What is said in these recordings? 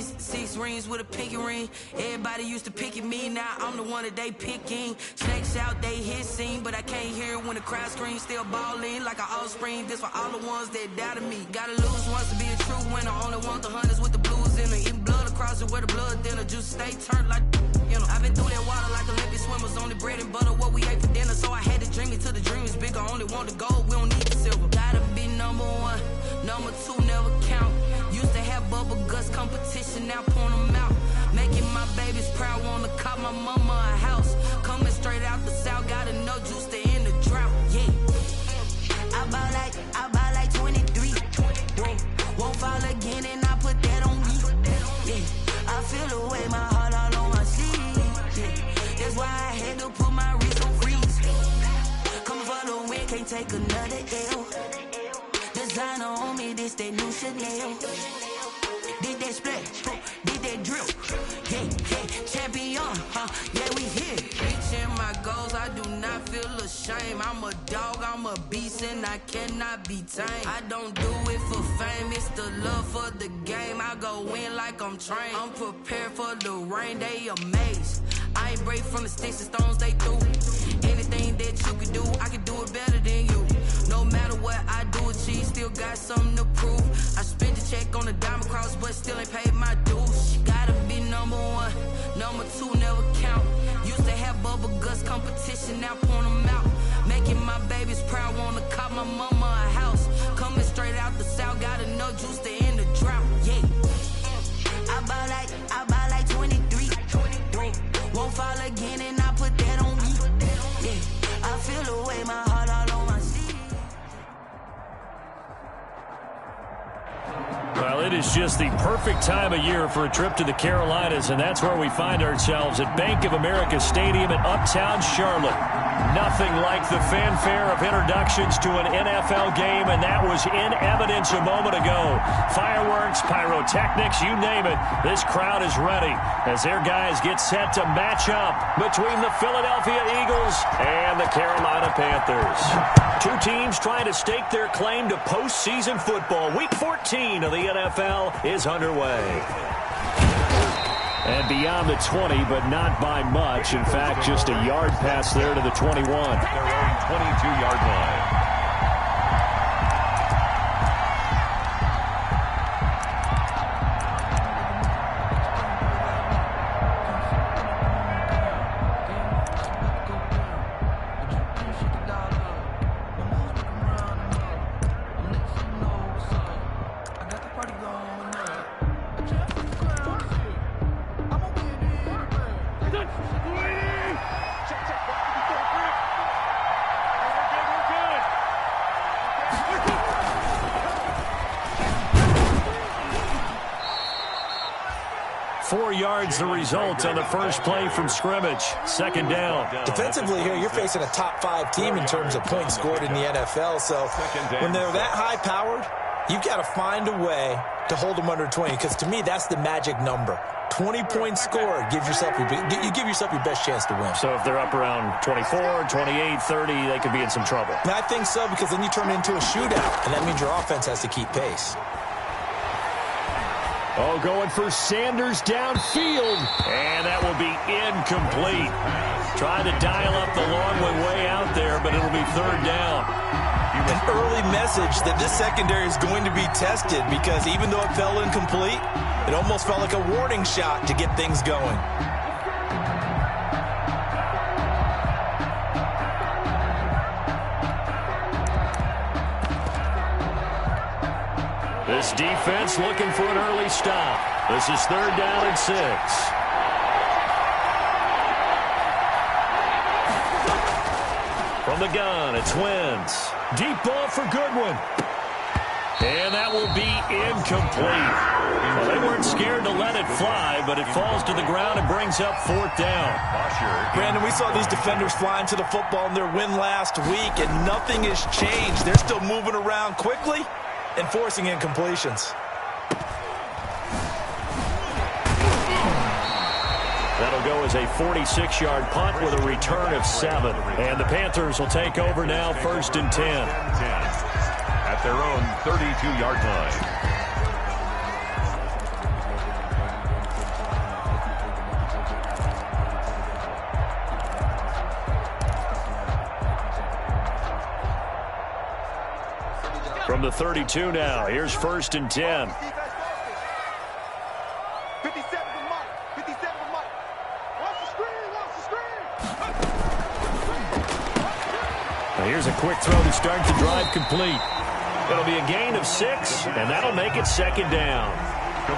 jeans, 6 rings with a pinky ring. Everybody used to pick at me, now I'm the one that they picking. Snakes out, they hissing, but I can't hear when the crowd screams. Still balling like an offspring. This for all the ones that doubted me. Gotta lose once to be a true winner. Only want the hunters with the blues in it. Eating blood across it where the blood thinner. Juice stay turned like, you know. I've been through that water like Olympic swimmers. Only bread and butter, what we ate for dinner. So I had to dream it till the dream is bigger. Only want the gold, we don't need the silver. Gotta be number one, number two never count. Used to have bubble guts competition, now point them out. Making my babies proud, wanna cop my mama a house. Coming straight out the south, got enough juice to end the drought. Yeah, I buy like 23. Whoa, won't fall again, and I put that on me. Yeah, I feel the way, my heart all on my sleeve. Yeah, that's why I had to put my wrist on freeze. Coming for the win, can't take another L. Designer on me, this that new Chanel. Did that splash, did that drill. Yeah, champion, yeah, we here. Reaching my goals, I do not feel ashamed. I'm a dog, I'm a beast, and I cannot be tamed. I don't do it for fame, it's the love for the game. I go in like I'm trained. I'm prepared for the rain, they amazed. I ain't brave from the sticks and stones they threw. Anything that you can do, I can do it better than you. No matter what I do, achieve, still got something to prove. I spent the check on the diamond cross, but still ain't paid my dues. Gotta be number one, number two never count. Used to have bubble guts competition, now point them out. Making my babies proud, wanna cop my mama a house. Coming straight out the south, got enough juice to end the drought. Yeah, I buy like 23. Won't fall again, and I put that on me. Yeah, I feel the way, my heart all on my sleeve. Well, it is just the perfect time of year for a trip to the Carolinas, and that's where we find ourselves at Bank of America Stadium in Uptown Charlotte. Nothing like the fanfare of introductions to an NFL game, and that was in evidence a moment ago. Fireworks, pyrotechnics, you name it. This crowd is ready as their guys get set to match up between the Philadelphia Eagles and the Carolina Panthers. Two teams trying to stake their claim to postseason football. Week 14 of the NFL is underway. And beyond the 20, but not by much. In fact, just a yard pass there to the 21. Their own 22-yard line. The result on the first play from scrimmage. Second down. Defensively here, you're facing a top-5 team in terms of points scored in the NFL. So when they're that high-powered, you've got to find a way to hold them under 20. Because to me, that's the magic number. 20 points scored gives yourself you give yourself your best chance to win. So if they're up around 24, 28, 30, they could be in some trouble. And I think so, because then you turn it into a shootout, and that means your offense has to keep pace. Oh, going for Sanders downfield, and that will be incomplete. Trying to dial up the long one way out there, but it'll be third down. An early message that this secondary is going to be tested, because even though it fell incomplete, it almost felt like a warning shot to get things going. This defense looking for an early stop. This is third down and 6. From the gun, it's Wentz. Deep ball for Goodwin. And that will be incomplete. Well, they weren't scared to let it fly, but it falls to the ground and brings up fourth down. Brandon, we saw these defenders flying to the football in their win last week, and nothing has changed. They're still moving around quickly and forcing incompletions. That'll go as a 46-yard punt with a return of 7. And the Panthers will take over now, first and 10. At their own 32-yard line. From the 32 now, here's 1st and 10. Now here's a quick throw to start the drive complete. It'll be a gain of 6, and that'll make it 2nd down.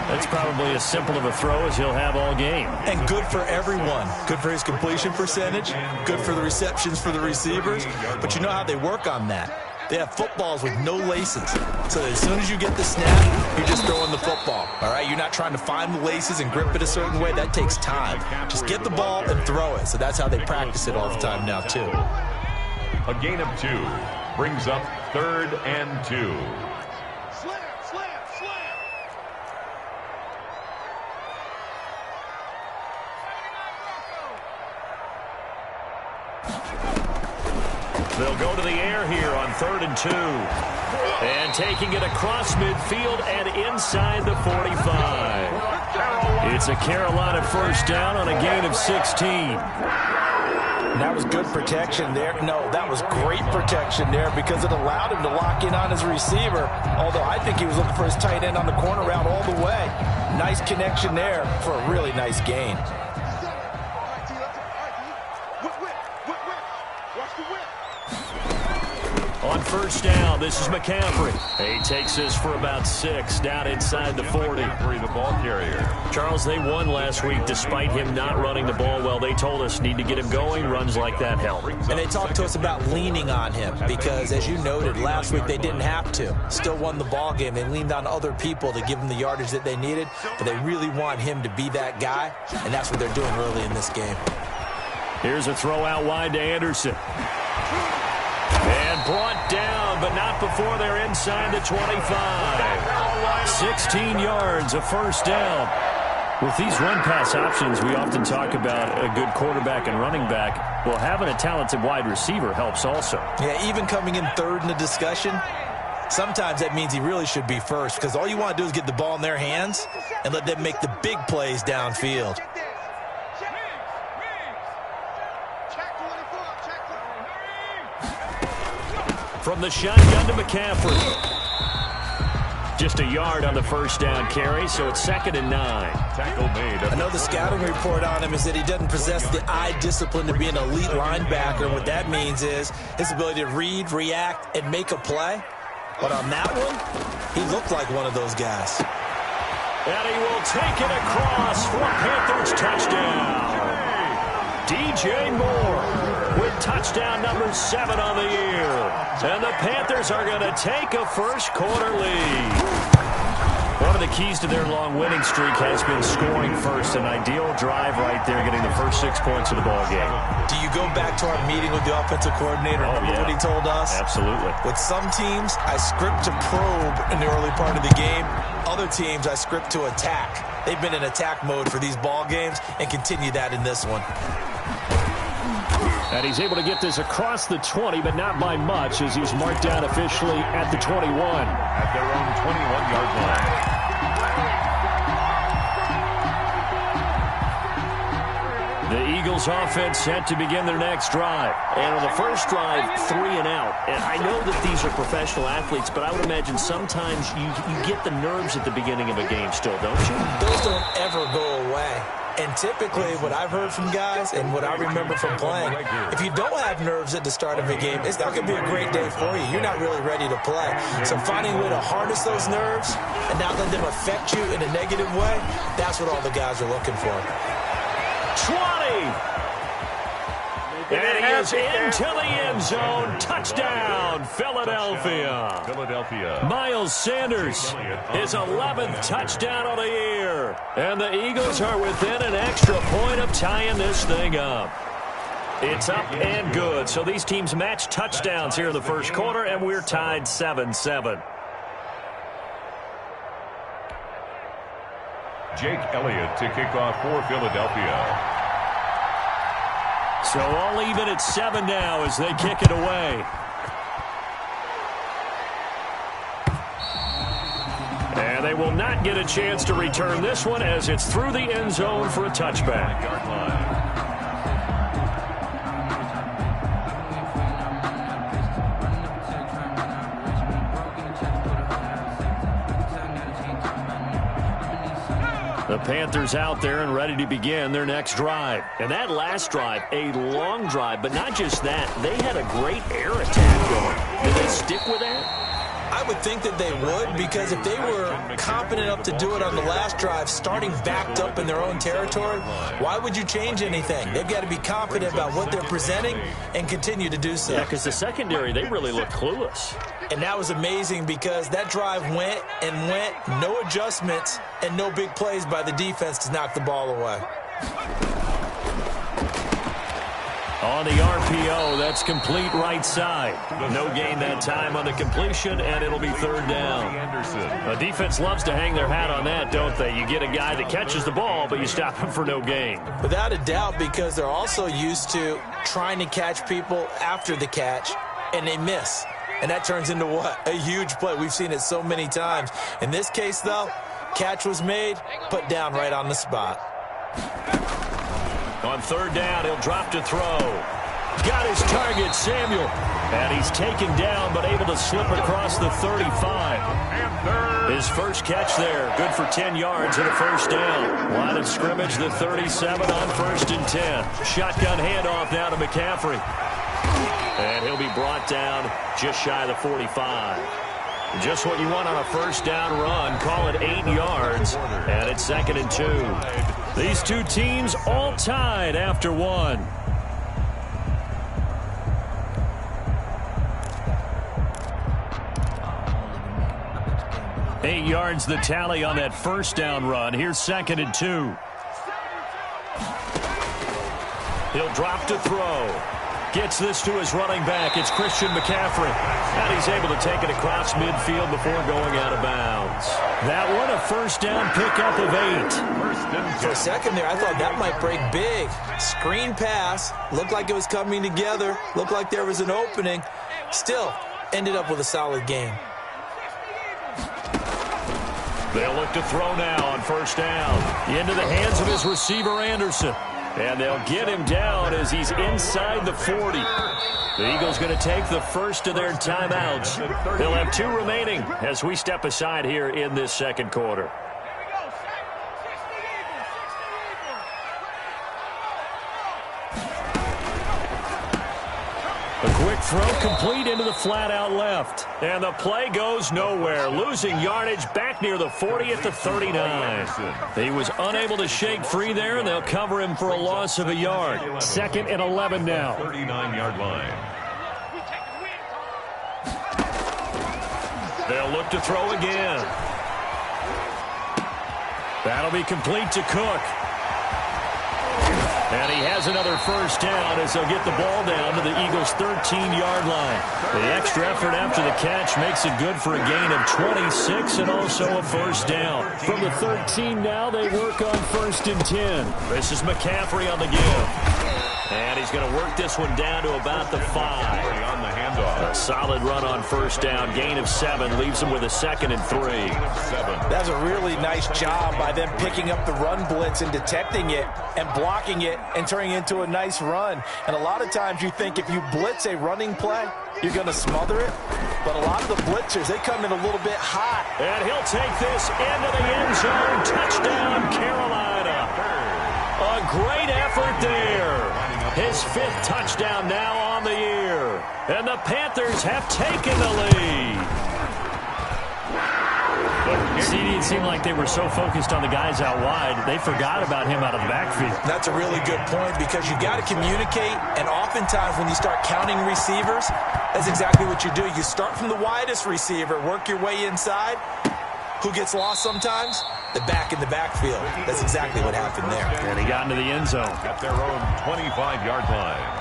That's probably as simple of a throw as he'll have all game. And good for everyone. Good for his completion percentage. Good for the receptions for the receivers. But you know how they work on that. They have footballs with no laces. So as soon as you get the snap, you're just throwing the football. All right? You're not trying to find the laces and grip it a certain way. That takes time. Just get the ball and throw it. So that's how they practice it all the time now, too. A gain of 2 brings up 3rd and 2. They'll go to the air here on 3rd and 2. And taking it across midfield and inside the 45. It's a Carolina 1st down on a gain of 16. That was good protection there. No, that was great protection there because it allowed him to lock in on his receiver, although I think he was looking for his tight end on the corner route all the way. Nice connection there for a really nice gain. On 1st down, this is McCaffrey. He takes this for about 6 down inside the 40. The ball carrier. Charles, they won last week despite him not running the ball well. They told us need to get him going. Runs like that help. And they talked to us about leaning on him because, as you noted, last week they didn't have to. Still won the ball game. They leaned on other people to give them the yardage that they needed, but they really want him to be that guy, and that's what they're doing early in this game. Here's a throw out wide to Anderson. And brought down, but not before they're inside the 25. 16 yards, a 1st down. With these run-pass options, we often talk about a good quarterback and running back. Well, having a talented wide receiver helps also. Yeah, even coming in 3rd in the discussion, sometimes that means he really should be 1st because all you want to do is get the ball in their hands and let them make the big plays downfield. From the shotgun to McCaffrey. Just a yard on the 1st down carry, so it's 2nd and 9. Tackle made. I know the scouting report on him is that he doesn't possess the eye discipline to be an elite linebacker. What that means is his ability to read, react, and make a play. But on that one, he looked like one of those guys. And he will take it across for a Panthers touchdown. DJ Moore with touchdown number 7 on the year. And the Panthers are going to take a 1st quarter lead. One of the keys to their long winning streak has been scoring first. An ideal drive right there, getting the first 6 points of the ball game. Do you go back to our meeting with the offensive coordinator? Remember what he told us? Absolutely. With some teams, I script to probe in the early part of the game. Other teams, I script to attack. They've been in attack mode for these ball games and continue that in this one. And he's able to get this across the 20, but not by much, as he's marked down officially at the 21. At their own 21-yard line. The Eagles offense set to begin their next drive. And on the first drive, 3 and out. And I know that these are professional athletes, but I would imagine sometimes you get the nerves at the beginning of a game still, don't you? Those don't ever go away. And typically what I've heard from guys and what I remember from playing, if you don't have nerves at the start of a game, it's not going to be a great day for you. You're not really ready to play. So finding a way to harness those nerves and not let them affect you in a negative way, that's what all the guys are looking for. 20! And he is into the end zone. Touchdown, Philadelphia. Miles Sanders, his 11th touchdown of the year. And the Eagles are within an extra point of tying this thing up. It's up and good. So these teams match touchdowns here in the first quarter, and we're tied 7-7. Jake Elliott to kick off for Philadelphia. So all even at 7 now as they kick it away. And they will not get a chance to return this one as it's through the end zone for a touchback. Panthers out there and ready to begin their next drive. And that last drive, a long drive, but not just that. They had a great air attack going. Did they stick with that? I would think that they would, because if they were confident enough to do it on the last drive, starting backed up in their own territory, why would you change anything? They've got to be confident about what they're presenting and continue to do so. Yeah, because the secondary, they really looked clueless. And that was amazing because that drive went and went, no adjustments, and no big plays by the defense to knock the ball away. On the RPO, that's complete right side. No gain that time on the completion, and it'll be third down. The defense loves to hang their hat on that, don't they? You get a guy that catches the ball, but you stop him for no gain. Without a doubt, because they're also used to trying to catch people after the catch, and they miss. And that turns into what? A huge play. We've seen it so many times. In this case, though, catch was made, put down right on the spot. On third down, he'll drop to throw. Got his target, Samuel. And he's taken down, but able to slip across the 35. His first catch there, good for 10 yards and a first down. Line of scrimmage, the 37 on 1st and 10. Shotgun handoff now to McCaffrey. And he'll be brought down just shy of the 45. Just what you want on a first down run. Call it 8 yards. And it's 2nd and 2. These two teams all tied after one. Eight yards the tally on that first down run. Here's 2nd and 2. He'll drop to throw. Gets this to his running back. It's Christian McCaffrey. And he's able to take it across midfield before going out of bounds. That one, a first down pickup of 8. For a second there, I thought that might break big. Screen pass. Looked like it was coming together. Looked like there was an opening. Still, ended up with a solid game. They'll look to throw now on first down. Into the hands of his receiver, Anderson. And they'll get him down as he's inside the 40. The Eagles going to take the first of their timeouts. They'll have 2 remaining as we step aside here in this second quarter. A quick throw complete into the flat out left. And the play goes nowhere. Losing yardage back near the 40 at the 39. He was unable to shake free there, and they'll cover him for a loss of a yard. 2nd and 11 now. 39-yard line. They'll look to throw again. That'll be complete to Cook. And he has another first down as they'll get the ball down to the Eagles' 13-yard line. The extra effort after the catch makes it good for a gain of 26 and also a first down. From the 13 now, they work on 1st and 10. This is McCaffrey on the give. And he's going to work this one down to about the 5. On the handoff. A solid run on first down. Gain of 7 leaves him with a 2nd and 3. That's a really nice job by them picking up the run blitz and detecting it and blocking it and turning it into a nice run. And a lot of times you think if you blitz a running play, you're going to smother it. But a lot of the blitzers, they come in a little bit hot. And he'll take this into the end zone. Touchdown, Carolina. A great effort there. His 5th touchdown now on the year. And the Panthers have taken the lead. CD, it seemed like they were so focused on the guys out wide, they forgot about him out of the backfield. That's a really good point because you got to communicate, and oftentimes when you start counting receivers, that's exactly what you do. You start from the widest receiver, work your way inside. Who gets lost sometimes? The back in the backfield. That's exactly what happened there. And he got into the end zone. At their own 25-yard line.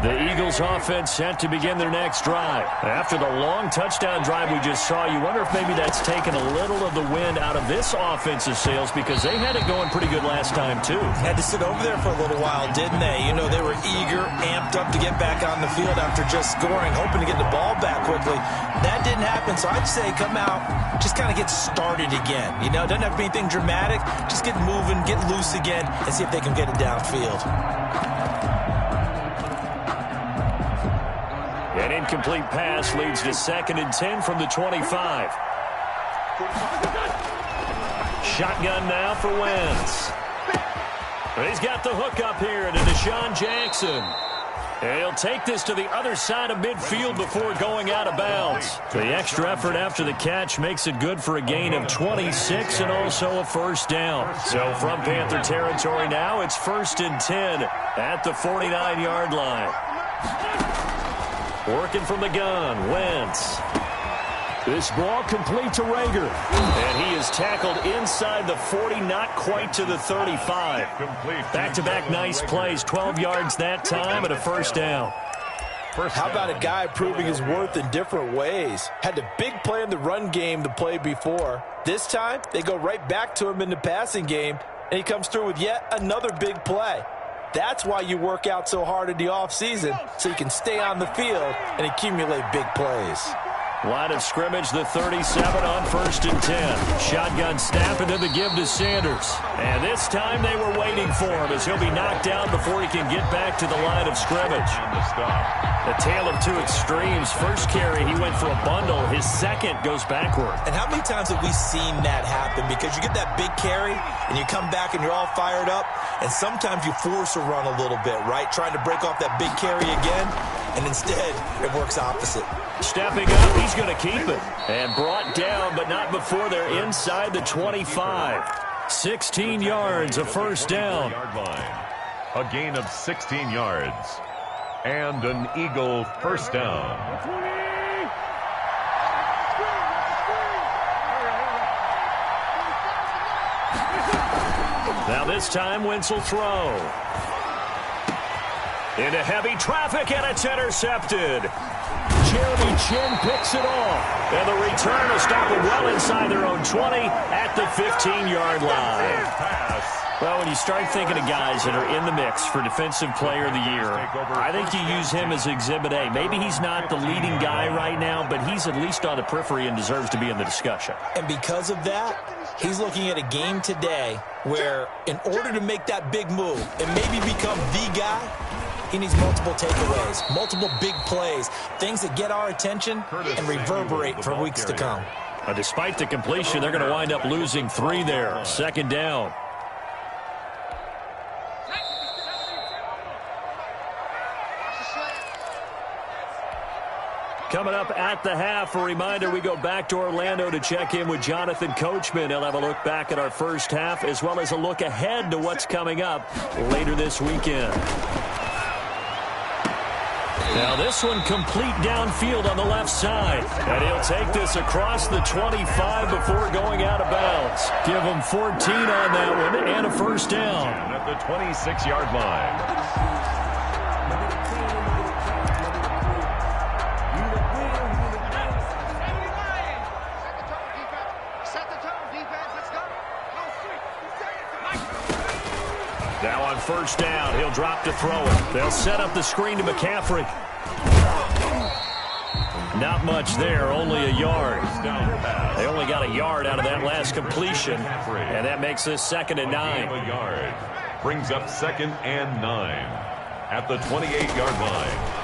The Eagles offense set to begin their next drive. After the long touchdown drive we just saw, you wonder if maybe that's taken a little of the wind out of this offensive sails because they had it going pretty good last time too. Had to sit over there for a little while, didn't they? You know, they were eager, amped up to get back on the field after just scoring, hoping to get the ball back quickly. That didn't happen, so I'd say come out, just kind of get started again. You know, it doesn't have to be anything dramatic. Just get moving, get loose again, and see if they can get it downfield. An incomplete pass leads to 2nd and 10 from the 25. Shotgun now for Wentz. He's got the hook up here to Deshaun Jackson. And he'll take this to the other side of midfield before going out of bounds. The extra effort after the catch makes it good for a gain of 26 and also a first down. So from Panther territory now, it's 1st and 10 at the 49-yard line. Working from the gun, Wentz. This ball complete to Rager. And he is tackled inside the 40, not quite to the 35. Back-to-back nice plays, 12 yards that time and a first down. How about a guy proving his worth in different ways? Had a big play in the run game the play before. This time, they go right back to him in the passing game, and he comes through with yet another big play. That's why you work out so hard in the offseason, so you can stay on the field and accumulate big plays. Line of scrimmage, the 37 on 1st and 10. Shotgun snap into the give to Sanders. And this time they were waiting for him as he'll be knocked down before he can get back to the line of scrimmage. A tale of two extremes. First carry, he went for a bundle. His second goes backward. And how many times have we seen that happen? Because you get that big carry, and you come back and you're all fired up, and sometimes you force a run a little bit, right? Trying to break off that big carry again, and instead it works opposite. Stepping up, he's going to keep it. And brought down, but not before they're inside the 25. 16 yards, a first down. A gain of 16 yards. And an Eagle first down. Now this time, Wentz will throw. Into heavy traffic, and it's intercepted. Jeremy Chin picks it off. And the return will stop it well inside their own 20 at the 15-yard line. Well, when you start thinking of guys that are in the mix for Defensive Player of the Year, I think you use him as Exhibit A. Maybe he's not the leading guy right now, but he's at least on the periphery and deserves to be in the discussion. And because of that, he's looking at a game today where in order to make that big move and maybe become the guy, he needs multiple takeaways, multiple big plays, things that get our attention and reverberate for weeks to come. Despite the completion, they're going to wind up losing 3 there. 2nd down. Coming up at the half, a reminder, we go back to Orlando to check in with Jonathan Coachman. He'll have a look back at our first half as well as a look ahead to what's coming up later this weekend. Now this one complete downfield on the left side. And he'll take this across the 25 before going out of bounds. Give him 14 on that one and a first down. At the 26-yard line. Now on first down, he'll drop to throw it. They'll set up the screen to McCaffrey. Not much there, only a yard. They only got a yard out of that last completion, and that makes this 2nd and 9. A yard brings up 2nd and 9 at the 28-yard line.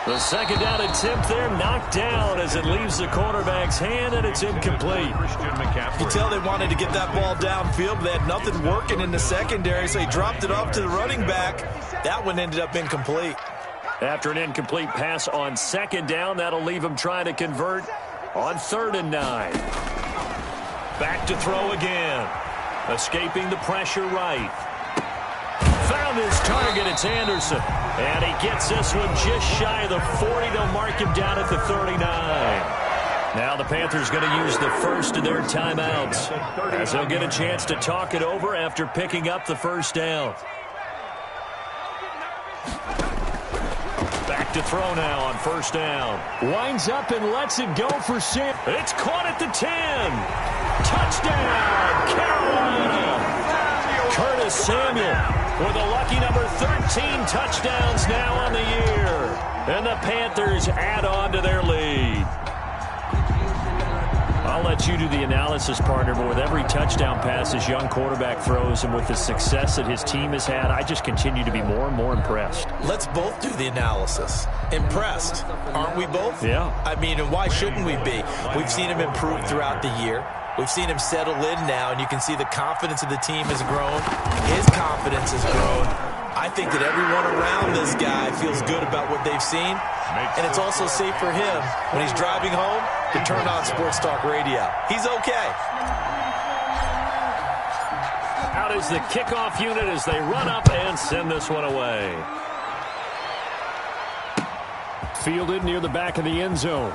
The 2nd down attempt there knocked down as it leaves the quarterback's hand, and it's incomplete. You can tell they wanted to get that ball downfield, but they had nothing working in the secondary, so he dropped it off to the running back. That one ended up incomplete. After an incomplete pass on 2nd down, that'll leave him trying to convert on 3rd and 9. Back to throw again. Escaping the pressure right. Found his target, it's Anderson. And he gets this one just shy of the 40. They'll mark him down at the 39. Now the Panthers going to use the first of their timeouts as they'll get a chance to talk it over after picking up the first down. Back to throw now on first down. Winds up and lets it go for Sam. It's caught at the 10. Touchdown, Carolina. Curtis Samuel with a lucky number 13 touchdowns now on the year. And the Panthers add on to their lead. I'll let you do the analysis, partner, but with every touchdown pass his young quarterback throws and with the success that his team has had, I just continue to be more and more impressed. Let's both do the analysis. Impressed. Aren't we both? Yeah. I mean, and why shouldn't we be? We've seen him improve throughout the year. We've seen him settle in now, and you can see the confidence of the team has grown. His confidence has grown. I think that everyone around this guy feels good about what they've seen, and it's also safe for him when he's driving home to turn on Sports Talk Radio. He's okay. Out is the kickoff unit as they run up and send this one away. Fielded near the back of the end zone.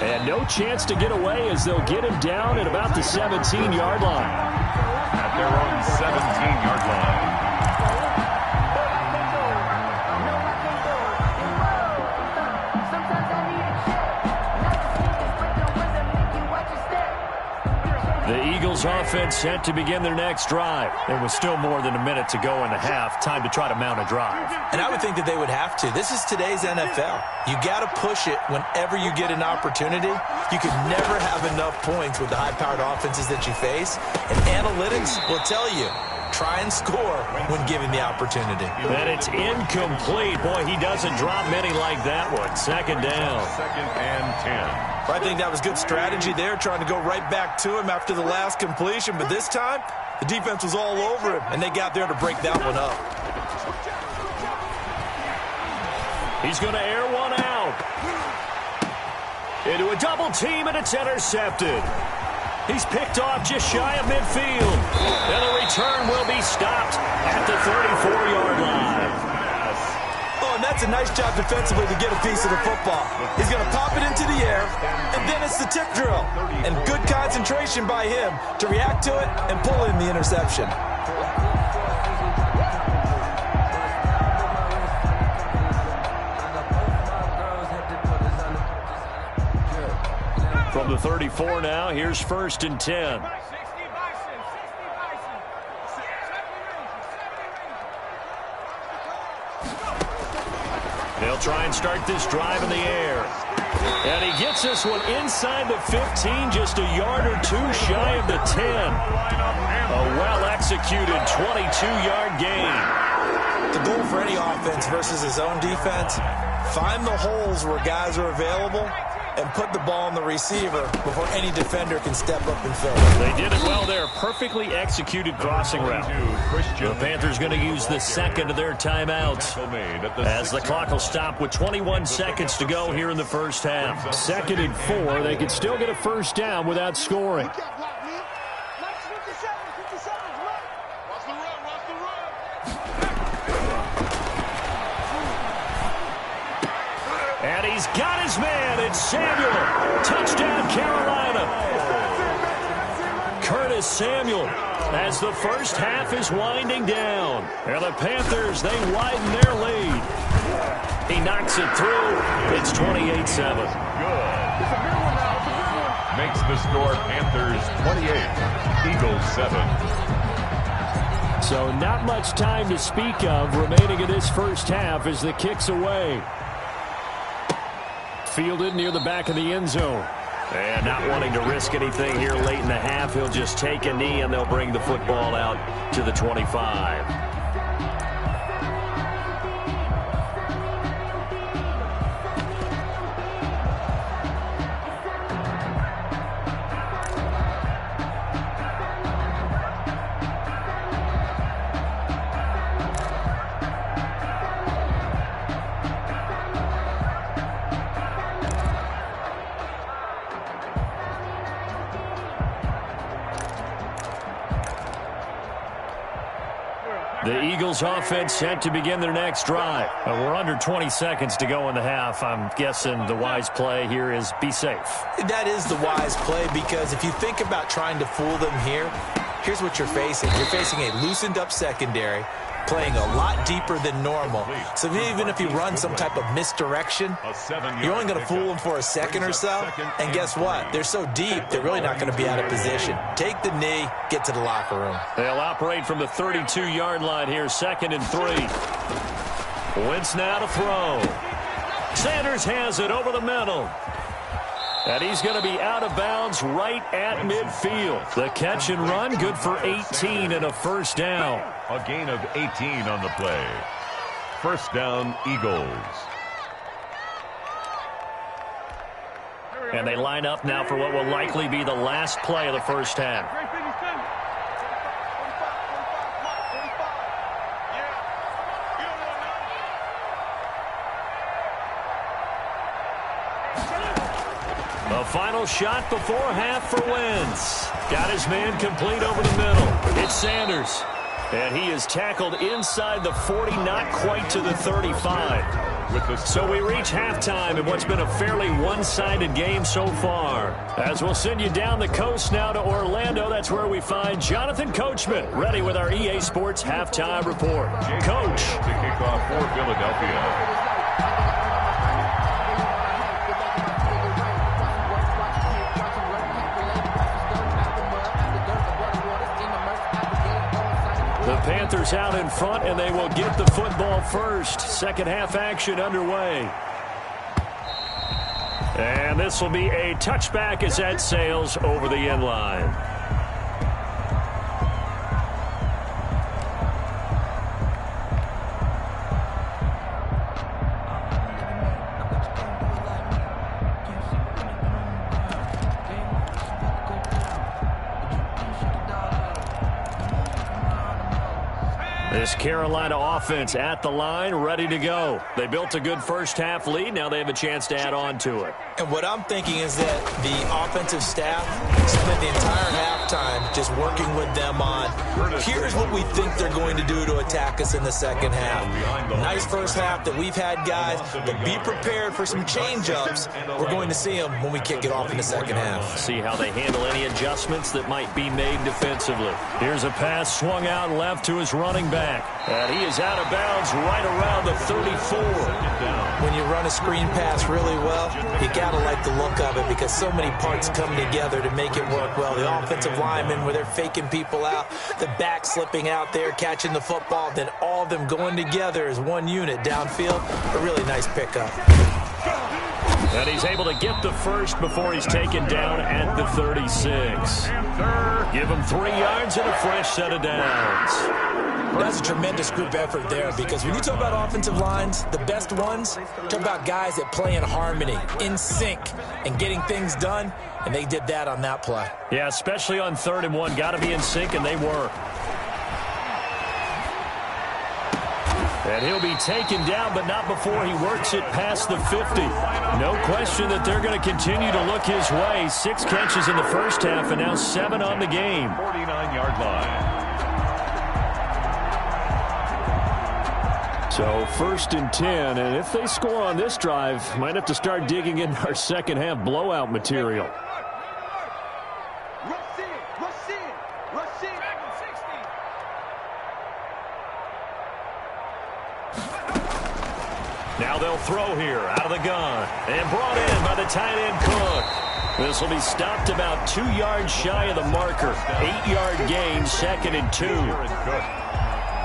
And no chance to get away as they'll get him down at about the 17-yard line. At their own 17-yard line. The Eagles offense set to begin their next drive. There was still more than a minute to go in the half. Time to try to mount a drive. And I would think that they would have to. This is today's NFL. You got to push it whenever you get an opportunity. You can never have enough points with the high-powered offenses that you face. And analytics will tell you, try and score when given the opportunity. And it's incomplete. Boy, he doesn't drop many like that one. Second down. 2nd and 10. I think that was good strategy there, trying to go right back to him after the last completion. But this time, the defense was all over him, and they got there to break that one up. He's going to air one out. Into a double team, and it's intercepted. He's picked off just shy of midfield. And the return will be stopped at the 34-yard line. Oh, and that's a nice job defensively to get a piece of the football. He's going to pop it into the air, and then it's the tip drill. And good concentration by him to react to it and pull in the interception. From the 34 now, here's 1st and 10. They'll try and start this drive in the air. And he gets this one inside the 15, just a yard or two shy of the 10. A well-executed 22-yard gain. The goal for any offense versus his own defense, find the holes where guys are available and put the ball on the receiver before any defender can step up and fill it. They did it well there. Perfectly executed crossing route. The Panthers going to use the second of their timeouts as the clock will stop with 21 seconds to go here in the first half. 2nd and 4. They could still get a first down without scoring. And he's got his man. It's Samuel. Touchdown, Carolina. Curtis Samuel as the first half is winding down. And the Panthers, they widen their lead. He knocks it through. It's 28-7. Good. Makes the score Panthers 28, Eagles 7. So not much time to speak of remaining in this first half as the kick's away. Fielded near the back of the end zone. And not wanting to risk anything here late in the half, he'll just take a knee and they'll bring the football out to the 25. The Eagles offense set to begin their next drive. We're under 20 seconds to go in the half. I'm guessing the wise play here is be safe. That is the wise play, because if you think about trying to fool them here, here's what you're facing. You're facing a loosened up secondary, playing a lot deeper than normal. So even if you run some type of misdirection, you're only going to fool them for a second or so. And guess what? They're so deep, they're really not going to be out of position. Take the knee, get to the locker room. They'll operate from the 32-yard line here, 2nd and 3. Wentz now to throw. Sanders has it over the middle. And he's going to be out of bounds right at midfield. The catch and run, good for 18 and a first down. A gain of 18 on the play. First down, Eagles. And they line up now for what will likely be the last play of the first half. A final shot before half for Wentz. Got his man complete over the middle. It's Sanders. And he is tackled inside the 40, not quite to the 35. So we reach halftime in what's been a fairly one-sided game so far. As we'll send you down the coast now to Orlando, that's where we find Jonathan Coachman, ready with our EA Sports Halftime Report. Coach. To kick off for Philadelphia. The Panthers out in front, and they will get the football first. Second half action underway. And this will be a touchback as that sails over the end line. This Carolina offense at the line, ready to go. They built a good first half lead. Now they have a chance to add on to it. And what I'm thinking is that the offensive staff spent the entire halftime just working with them on, here's what we think they're going to do to attack us in the second half. Nice first half that we've had, guys, but be prepared for some change-ups. We're going to see them when we kick it off in the second half. See how they handle any adjustments that might be made defensively. Here's a pass swung out left to his running back. And he is out of bounds right around the 34. When you run a screen pass really well, you got to like the look of it because so many parts come together to make it work well. The offensive linemen, where they're faking people out, the back slipping out there, catching the football, then all of them going together as one unit downfield. A really nice pickup. And he's able to get the first before he's taken down at the 36. Give him 3 yards and a fresh set of downs. That's a tremendous group effort there because when you talk about offensive lines, the best ones, talk about guys that play in harmony, in sync, and getting things done, and they did that on that play. Yeah, especially on 3rd and 1. Got to be in sync, and they were. And he'll be taken down, but not before he works it past the 50. No question that they're going to continue to look his way. 6 catches in the first half, and now 7 on the game. 49-yard line. So 1st and 10, and if they score on this drive, might have to start digging in our second half blowout material. Now they'll throw here out of the gun and brought in by the tight end Cook. This will be stopped about 2 yards shy of the marker. 8-yard gain, 2nd and 2.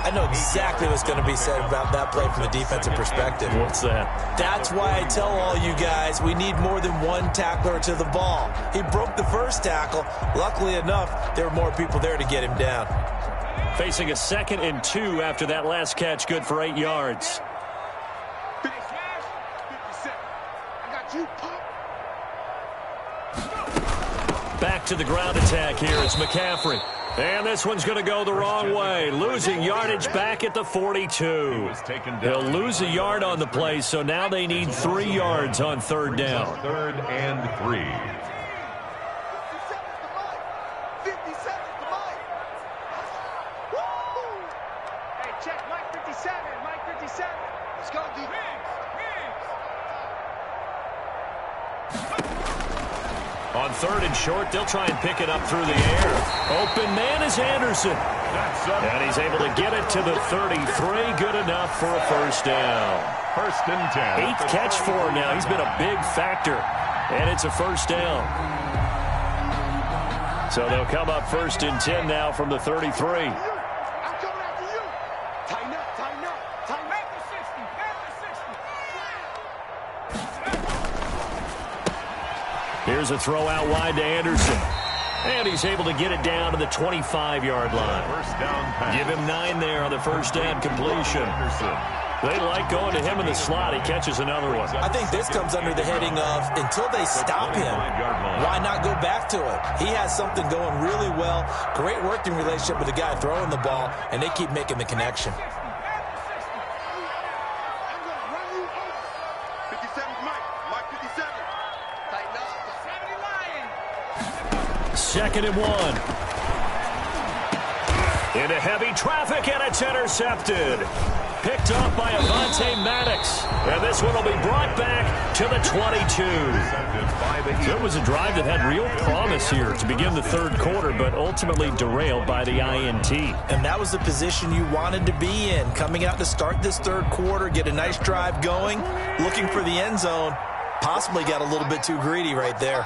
I know exactly what's going to be said about that play from a defensive perspective. What's that? That's why I tell all you guys we need more than one tackler to the ball. He broke the first tackle. Luckily enough, there were more people there to get him down. Facing a 2nd and 2 after that last catch, good for 8 yards. Back to the ground attack here. It's McCaffrey. And this one's going to go the wrong way. Losing yardage back at the 42. He'll lose a yard on the play, so now they need 3 yards on 3rd down. 3rd and 3. Hey, check Mike 57. Mike 57. Let's go, dude. On 3rd and short, they'll try and pick it up through the air. Open man is Anderson. And he's able to get it to the 33. Good enough for a first down. 1st and 10. 8th catch for him now. He's been a big factor. And it's a first down. So they'll come up 1st and 10 now from the 33. Here's a throw out wide to Anderson. And he's able to get it down to the 25-yard line. First down pass. Give him 9 there on the first down completion. They like going to him in the slot. He catches another one. I think this comes under the heading of until they stop him, why not go back to it? He has something going really well. Great working relationship with the guy throwing the ball, and they keep making the connection. 57, Mike 57. Tighten up. 2nd and 1. Into heavy traffic, and it's intercepted. Picked up by Avonte Maddox. And this one will be brought back to the 22. So it was a drive that had real promise here to begin the third quarter, but ultimately derailed by the INT. And that was the position you wanted to be in. Coming out to start this third quarter, get a nice drive going, looking for the end zone. Possibly got a little bit too greedy right there.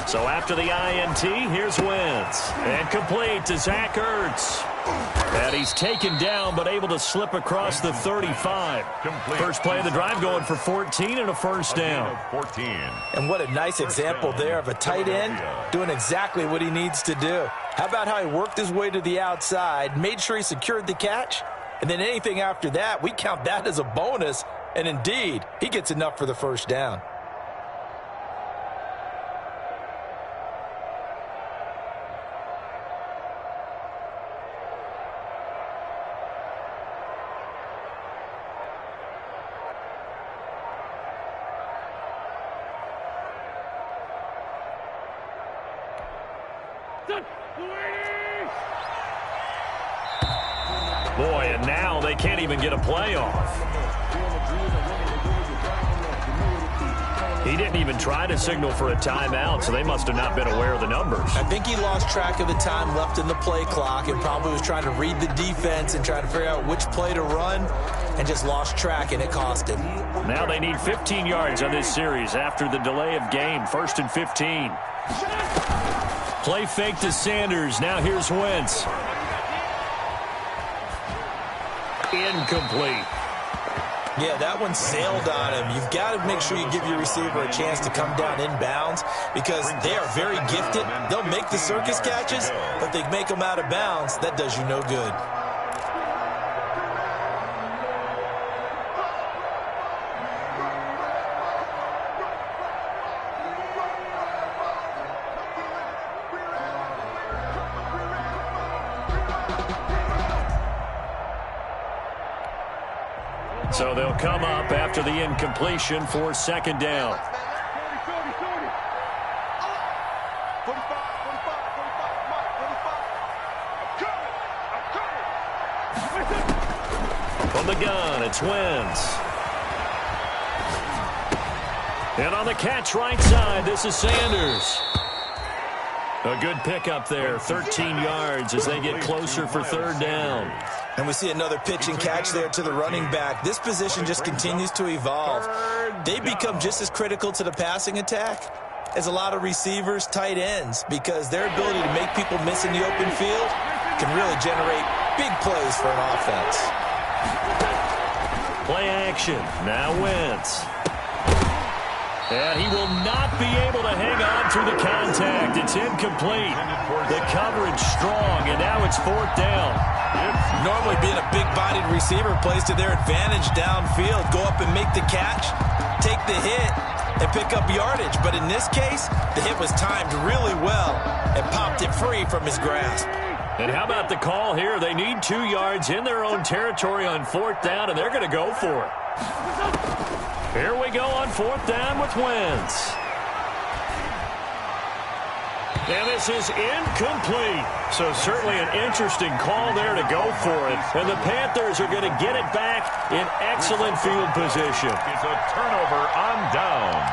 So after the INT, here's Wentz. And complete to Zach Ertz. And he's taken down, but able to slip across the 35. First play of the drive going for 14 and a first down. 14. And what a nice example there of a tight end doing exactly what he needs to do. How about how he worked his way to the outside, made sure he secured the catch, and then anything after that, we count that as a bonus. And indeed, he gets enough for the first down. Boy, and now they can't even get a play off. He didn't even try to signal for a timeout, so they must have not been aware of the numbers. I think he lost track of the time left in the play clock and probably was trying to read the defense and trying to figure out which play to run and just lost track, and it cost him. Now they need 15 yards on this series after the delay of game. 1st and 15. Play fake to Sanders. Now here's Wentz. Incomplete. Yeah, that one sailed on him. You've got to make sure you give your receiver a chance to come down inbounds because they are very gifted. They'll make the circus catches, but they make them out of bounds. That does you no good. So they'll come up after the incompletion for 2nd down. 45, 45, Mike 45. I'm coming. From the gun, it's Wentz. And on the catch right side, this is Sanders. A good pickup there, 13 yards as they get closer for 3rd down. And we see another pitch and catch there to the running back. This position just continues to evolve. They become just as critical to the passing attack as a lot of receivers, tight ends, because their ability to make people miss in the open field can really generate big plays for an offense. Play action. Now Wentz. And he will not be able to hang on through the contact. It's incomplete. The coverage strong, and now it's 4th down. Normally being a big-bodied receiver plays to their advantage downfield. Go up and make the catch, take the hit, and pick up yardage. But in this case, the hit was timed really well and popped it free from his grasp. And how about the call here? They need 2 yards in their own territory on 4th down, and they're going to go for it. Here we go on 4th down with Wentz. And this is incomplete. So certainly an interesting call there to go for it. And the Panthers are going to get it back in excellent field position. It's a turnover on downs.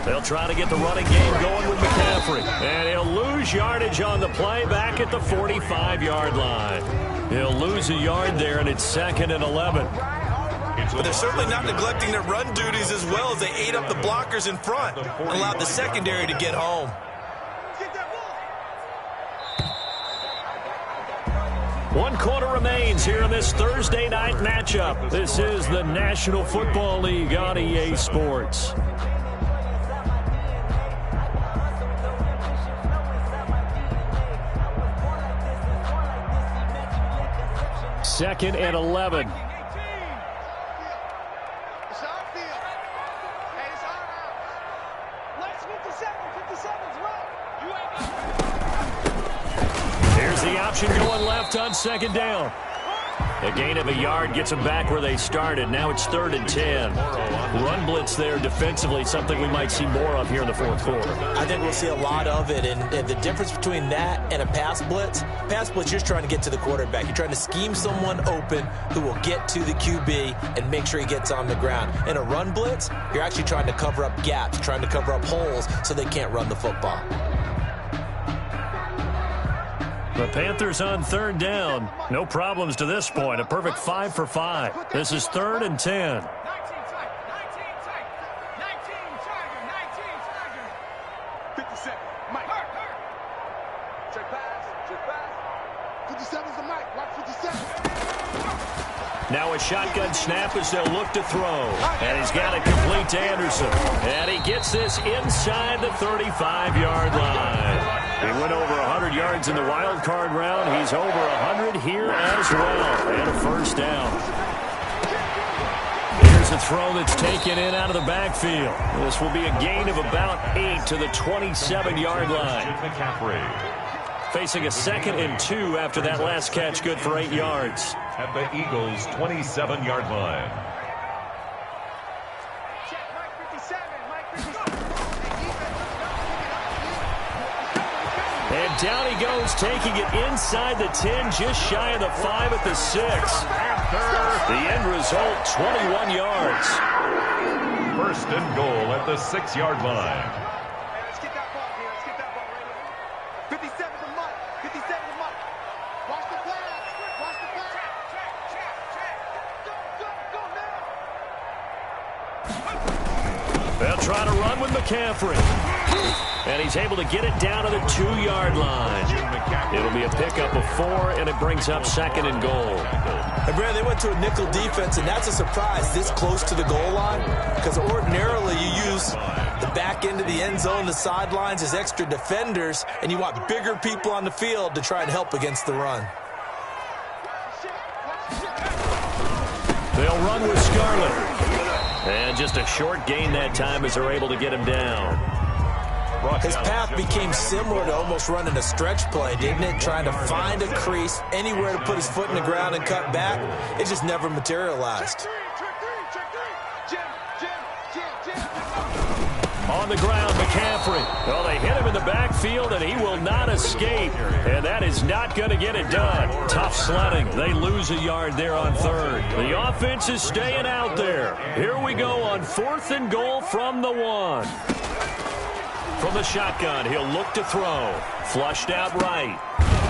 They'll try to get the running game going with McCaffrey. And he'll lose yardage on the play back at the 45-yard line. He'll lose a yard there, and it's 2nd and 11. But they're certainly not neglecting their run duties as well as they ate up the blockers in front and allowed the secondary to get home. Get that 1 quarter remains here in this Thursday night matchup. This is the National Football League on EA Sports. Second and 11. Here's the option going left on second down. A gain of a yard gets them back where they started. Now it's 3rd and 10. Run blitz there defensively, something we might see more of here in the fourth quarter. I think we'll see a lot of it. And the difference between that and a pass blitz, you're just trying to get to the quarterback. You're trying to scheme someone open who will get to the QB and make sure he gets on the ground. In a run blitz, you're actually trying to cover up gaps, trying to cover up holes so they can't run the football. The Panthers on 3rd down. No problems to this point. A perfect 5 for 5. This is 3rd and 10. 19 Tiger. 57, Mike. Check pass. 57's the Mike. Watch 57. Now a shotgun snap as they'll look to throw. And he's got it complete to Anderson. And he gets this inside the 35-yard line. He went over 100 yards in the wild card round. He's over 100 here as well. And a first down. Here's a throw that's taken in out of the backfield. This will be a gain of about 8 to the 27-yard line. Facing a 2nd and 2 after that last catch, good for 8 yards. At the Eagles' 27-yard line. Check Mike 57. Mike 57. And down he goes, taking it inside the 10, just shy of the 5 at the 6. The end result, 21 yards. 1st and goal at the 6-yard line. Hey, let's get that ball here. Let's get that ball right here. 57 to Mike. 57 to Mike. Watch the pass. Watch the pass. Check. Go now. They'll try to run with McCaffrey. And he's able to get it down to the 2-yard line. It'll be a pickup of 4, and it brings up 2nd and goal. And Brad, they went to a nickel defense, and that's a surprise this close to the goal line, because ordinarily you use the back end of the end zone, the sidelines as extra defenders, and you want bigger people on the field to try and help against the run. They'll run with Scarlett. And just a short gain that time as they're able to get him down. His path became similar to almost running a stretch play, didn't it? Trying to find a crease, anywhere to put his foot in the ground and cut back. It just never materialized. On the ground, McCaffrey. Well, they hit him in the backfield, and he will not escape. And that is not going to get it done. Tough sledding. They lose a yard there on 3rd. The offense is staying out there. Here we go on 4th and goal from the 1. From the shotgun, he'll look to throw. Flushed out right.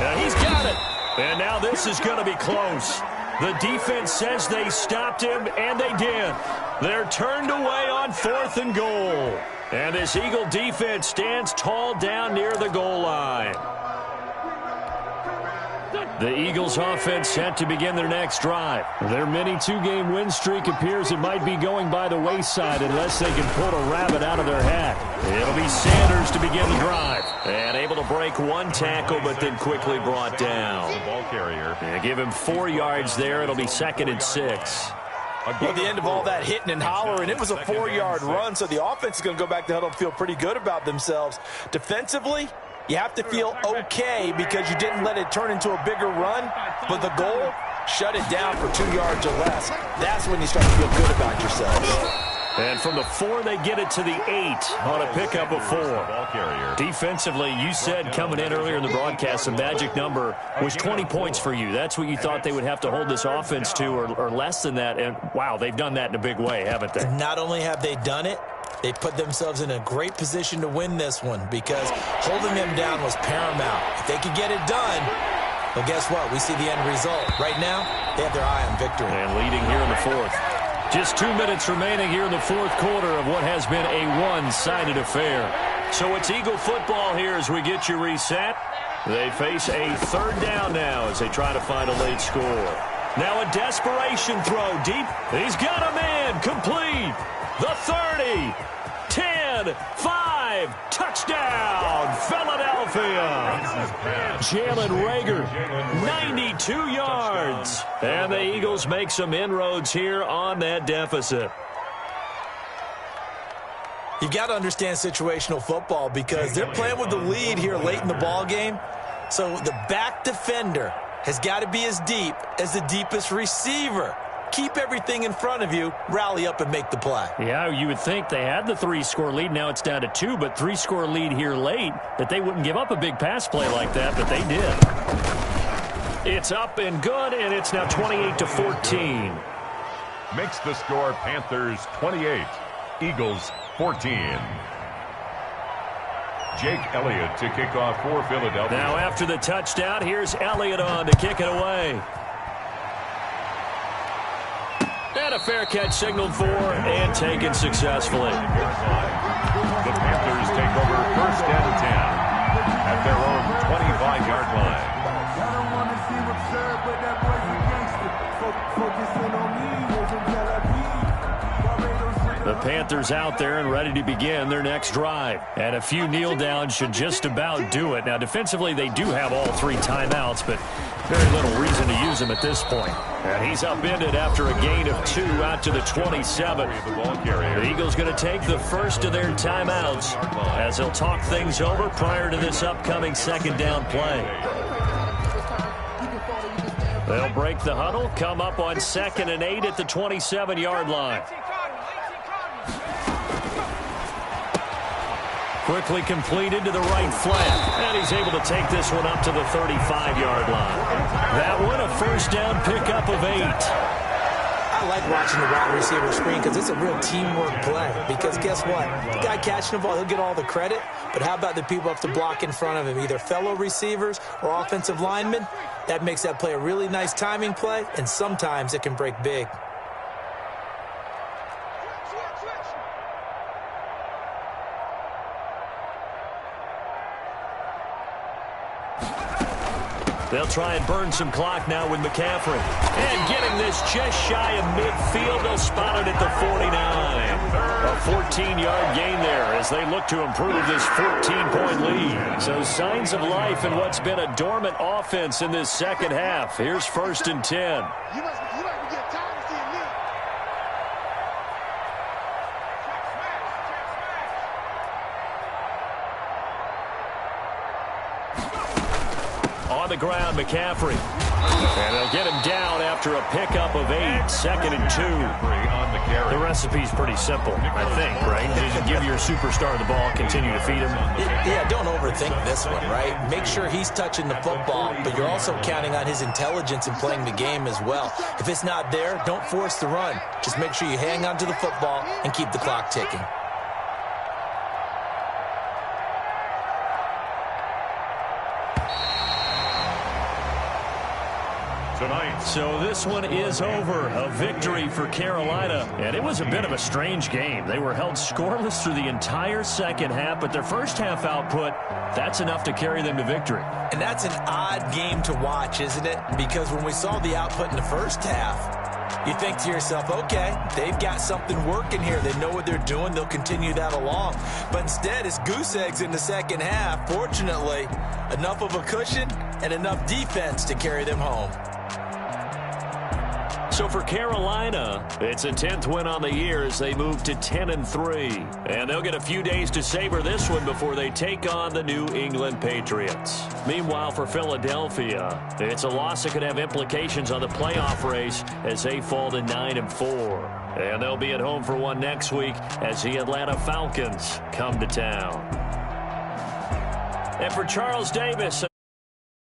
And he's got it. And now this is going to be close. The defense says they stopped him, and they did. They're turned away on 4th and goal. And this Eagle defense stands tall down near the goal line. The Eagles offense set to begin their next drive. Their mini 2-game win streak appears it might be going by the wayside unless they can pull a rabbit out of their hat. It'll be Sanders to begin the drive. And able to break 1 tackle, but then quickly brought down. Ball carrier. And give him 4 yards there. It'll be 2nd and 6. Well, at the end of all that hitting and hollering, it was a 4-yard run, so the offense is going to go back to huddle and feel pretty good about themselves. Defensively, you have to feel okay because you didn't let it turn into a bigger run, but the goal, shut it down for 2 yards or less. That's when you start to feel good about yourselves. And from the 4, they get it to the 8 on a pickup of 4. Defensively, you said coming in earlier in the broadcast, the magic number was 20 points for you. That's what you thought they would have to hold this offense to, or less than that. And, wow, they've done that in a big way, haven't they? Not only have they done it, they put themselves in a great position to win this one because holding them down was paramount. If they could get it done, well, guess what? We see the end result. Right now, they have their eye on victory. And leading here in the 4th. Just 2 minutes remaining here in the 4th quarter of what has been a one-sided affair. So it's Eagle football here as we get you reset. They face a third down now as they try to find a late score. Now a desperation throw deep. He's got a man complete. The 30, 10, 5, touchdown, Philadelphia. Jalen Reagor, 92 yards. And the Eagles make some inroads here on that deficit. You've got to understand situational football because they're playing with the lead here late in the ball game. So the back defender has got to be as deep as the deepest receiver. Keep everything in front of you, rally up and make the play. Yeah, you would think they had the 3-score lead. Now it's down to 2, but 3-score lead here late, that they wouldn't give up a big pass play like that, but they did. It's up and good, and it's now 28-14. Makes the score Panthers 28, Eagles 14. Jake Elliott to kick off for Philadelphia. Now after the touchdown, here's Elliott on to kick it away. And a fair catch signaled for and taken successfully. The Panthers take over 1st and 10 at their own 25-yard line. I don't want to seem absurd, but that boy's a gangster. Focusing on me, the Panthers out there and ready to begin their next drive. And a few kneel downs should just about do it. Now, defensively, they do have all 3 timeouts, but very little reason to use them at this point. And he's upended after a gain of 2 out to the 27. The Eagles going to take the first of their timeouts as they'll talk things over prior to this upcoming second down play. They'll break the huddle, come up on 2nd and 8 at the 27-yard line. Quickly completed to the right flat, and he's able to take this one up to the 35-yard line. That one a first down pickup of 8. I like watching the wide receiver screen because it's a real teamwork play. Because guess what? The guy catching the ball, he'll get all the credit. But how about the people have to block in front of him, either fellow receivers or offensive linemen? That makes that play a really nice timing play, and sometimes it can break big. They'll try and burn some clock now with McCaffrey. And getting this just shy of midfield, they'll spot it at the 49. A 14-yard gain there as they look to improve this 14-point lead. So signs of life in what's been a dormant offense in this second half. Here's 1st and 10. You must be getting tired of seeing me. On the ground, McCaffrey. And they'll get him down after a pickup of 8, 2nd and 2. The recipe's pretty simple, I think, right? Just give your superstar the ball, continue to feed him. Yeah, don't overthink this one, right? Make sure he's touching the football, but you're also counting on his intelligence in playing the game as well. If it's not there, don't force the run. Just make sure you hang on to the football and keep the clock ticking. So this one is over. A victory for Carolina. And it was a bit of a strange game. They were held scoreless through the entire second half, but their first half output, that's enough to carry them to victory. And that's an odd game to watch, isn't it? Because when we saw the output in the first half, you think to yourself, okay, they've got something working here. They know what they're doing. They'll continue that along. But instead, it's goose eggs in the second half. Fortunately, enough of a cushion and enough defense to carry them home. So for Carolina, it's a 10th win on the year as they move to 10-3. And they'll get a few days to savor this one before they take on the New England Patriots. Meanwhile, for Philadelphia, it's a loss that could have implications on the playoff race as they fall to 9-4. And they'll be at home for one next week as the Atlanta Falcons come to town. And for Charles Davis...